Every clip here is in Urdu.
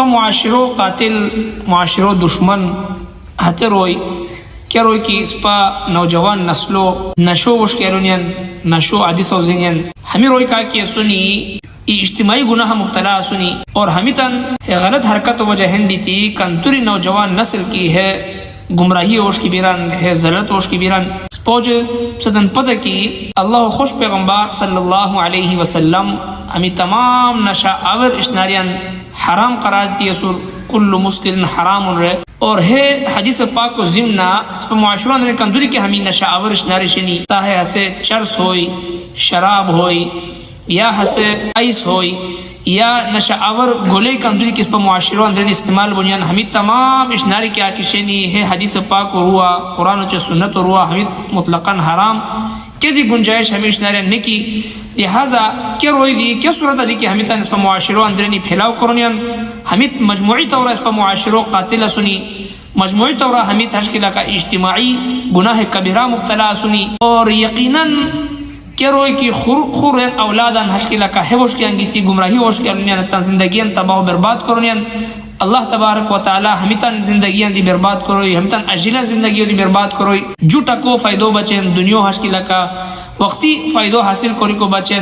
سپا معاشرو قاتل معاشرو دشمن ہتے روئی کیا روئی کی سپا نوجوان نسلو نشو وشکیلونین نشو عادی سوزینین ہمیں روئی کا کہ سنی اجتماعی گناہ مبتلا سنی اور ہمیں تن غلط حرکت وجہ ہندی تھی کنتوری نوجوان نسل کی ہے گمراہی اوش کی بیران ہے زلط اوش کی بیران سپوج صدن پتہ کی اللہ خوش پیغمبر صلی اللہ علیہ وسلم ہمیں تمام نشا آور اشناریان حرام قرار دی سور کل مسکر حرام رہے اور ہے حدیث پاک کو ضمنا سپا معاشرہ اندر کندوری کے ہمیں نشا آور اشناری شنی تاہے ہسے چرس ہوئی شراب ہوئی یا ہسے آئس ہوئی یا نشا آور گولے کندوری کس پا معاشرہ اندر استعمال بنیان ہمیں تمام اشناری کے آکشنی ہے حدیث پاک کو روا قرآن و سنت و روا ہمیں مطلقاً حرام کہ دی گنجائش ہمیں اشناری نکی لہذا کیا روئی دی کیا صورت دی کہ ہمیں تن اس پا معاشرہ اندرینی پھیلاو کرنیان ہمیں مجموعی طورہ اس پا معاشرہ قاتل سنی مجموعی طورہ ہمیں تشکلہ کا اجتماعی گناہ کبیرہ مبتلا سنی اور یقیناً کیا روئی کی خورین اولادان ہشکلہ کا حوش کی انگیتی گمراہی ہوش کی انگیتی تن زندگیاں تباہ و برباد کرنیان اللہ تبارک و تعالی ہمیتاً زندگیاں دی برباد کروئی ہمیتاً اجلہ زندگیوں دی برباد کروئی جو ٹکو فائدو بچیں دنیا ہشکلہ کا وقتی فائدو حاصل کری کو بچیں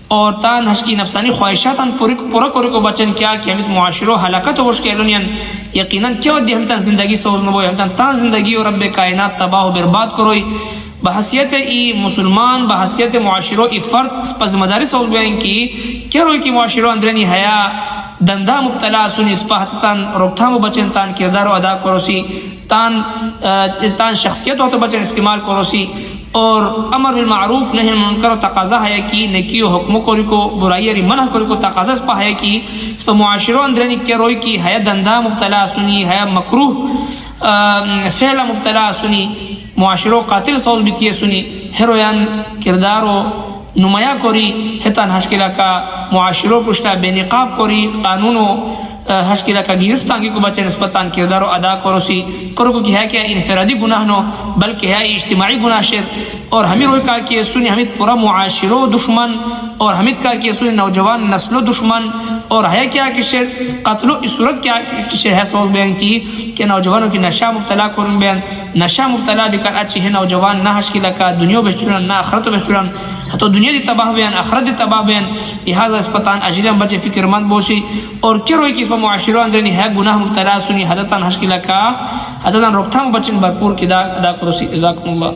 اور تان ہشکی نفسانی خواہشاتاً پورا کری کو بچیں کیا کہ ہمیت معاشروں حلاکت ہوش کے لونین یقیناً کیا ودی ہمیتاً زندگی سوز نبوئی ہمیتاً تان زندگی اور رب کائنات تباہ و برباد کروئی بحثیت ای مسلمان بحثیت معاشروں ای فرد پس مداری سوز بیائیں کی کیا روئی کی معاشروں اندرینی حیا دندہ مبتلا سنی اسپاہتتاً ربطام بچن تان کردار و ادا کروسی تان شخصیت و تو بچن استعمال کروسی اور امر بالمعروف نہی منکر و تقاضا ہے کی نیکی و حکم کوری کو برائی ری منع کوری کو تقاضا اسپا ہے کی اسپا معاشروں اندرینی کیا روئی کی حیا دندہ مبتلا سنی حیا مکروح فعل مبتلا سنی معاشروں قاتل سوز بیتی سنی ہیرویان کردار و نمایاں کوری ہتان ہشکلہ کا معاشروں پشتا بے نقاب کوری قانون و ہشکلہ کا گرفتانگی کو بچے نسبتاً کردار و ادا کروسی کرو کو کہ ہے کہ انفرادی گناہ نو بلکہ ہے اجتماعی گناہ شد اور ہمیں روئی کہا کہ سنی ہمیں پورا معاشروں دشمن اور ہمیں کہا کہ سنی نوجوان نسل و دشمن اور ہے کیا کہ شد قتل و اس صورت کیا کہ شد ہے سوز بیان کی کہ نوجوانوں کی نشہ مبتلا کرن بیان نشہ مبتلا بکر اچھی ہے نوجوان نہ ہشکلہ کا دنیا بشتران نہ آخرت بشتران تو دنیا دی تباہ بیان آخرت دی تباہ بیان لہذا اس پتان اجلیاں بچے فکر مند بوسی اور کیا روئی کی اس پا معاشروں اندرینی ہے گناہ مبتلا سنی حدتاً ہشکلہ کا حدتاً رکھتاں بچن بھرپور کی ادا کروسی جزاکم اللہ